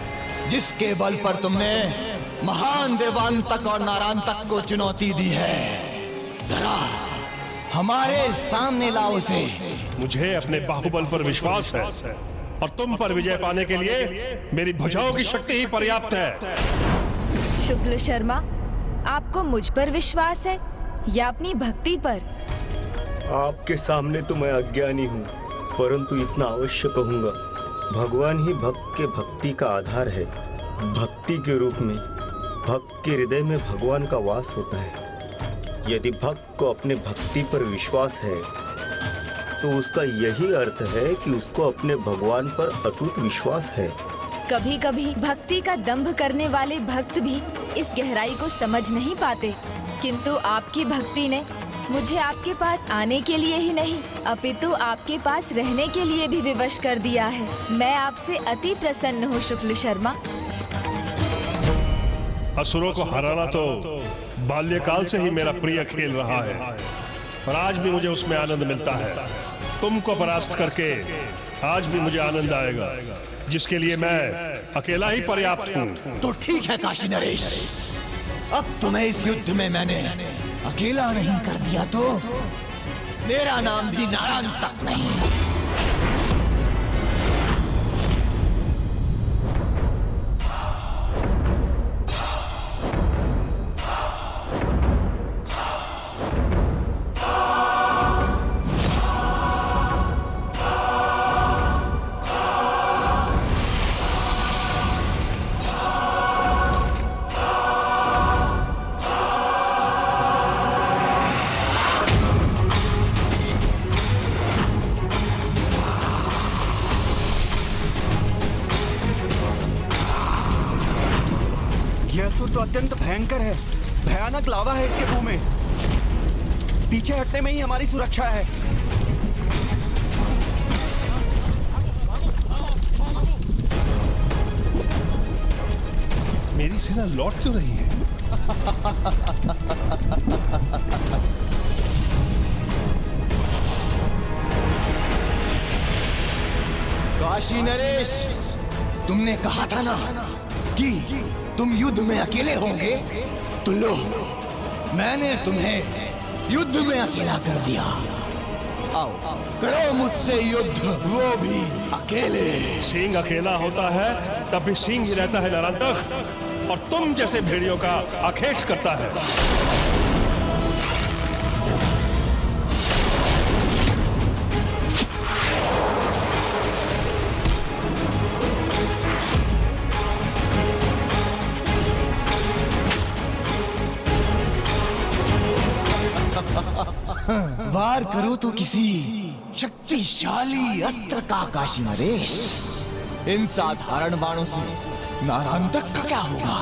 जिसके बल पर तुमने महान देवांतक और नारांतक को चुनौती दी है? जरा हमारे सामने लाओ उसे। मुझे अपने बाहुबल पर विश्वास है और तुम पर विजय पाने के लिए मेरी भुजाओं की शक्ति ही पर्याप्त है। शुक्ल शर्मा, आपको मुझ पर विश्वास है या अपनी भक्ति पर? आपके सामने तो मैं अज्ञानी हूँ, परंतु इतना अवश्य कहूँगा, भगवान ही भक्त के भक्ति का आधार है। भक्ति के रूप में भक्त के हृदय में भगवान का वास होता है। यदि भक्त को अपने भक्ति पर विश्वास है तो उसका यही अर्थ है कि उसको अपने भगवान पर अटूट विश्वास है। कभी कभी भक्ति का दंभ करने वाले भक्त भी इस गहराई को समझ नहीं पाते, किंतु आपकी भक्ति ने मुझे आपके पास आने के लिए ही नहीं अपितु आपके पास रहने के लिए भी विवश कर दिया है। मैं आपसे अति प्रसन्न हूँ शुक्ल शर्मा। असुरों को हराना तो बाल्यकाल से ही मेरा प्रिय खेल रहा है और आज भी मुझे उसमें आनंद मिलता है। तुमको परास्त करके आज भी मुझे आनंद आएगा, जिसके लिए मैं अकेला ही पर्याप्त हूँ। तो ठीक है काशी नरेश, अब तुम्हें इस युद्ध में मैंने अकेला नहीं कर दिया तो मेरा नाम भी नारायण तक नहीं। तो अत्यंत भयंकर है, भयानक लावा है इसके मुंह में। पीछे हटने में ही हमारी सुरक्षा है। मेरी सेना लौट क्यों रही है? काशी नरेश, तुमने कहा था ना कि तुम युद्ध में अकेले होंगे, तो लो मैंने तुम्हें युद्ध में अकेला कर दिया। आओ करो मुझसे युद्ध, वो भी अकेले। सिंह अकेला होता है तब भी सिंह ही रहता है नारायण, और तुम जैसे भेड़ियों का आखेट करता है। वार करो तो किसी शक्तिशाली अस्त्र का काशी नरेश। इन साधारण बाणों से नारायण तक का क्या होगा?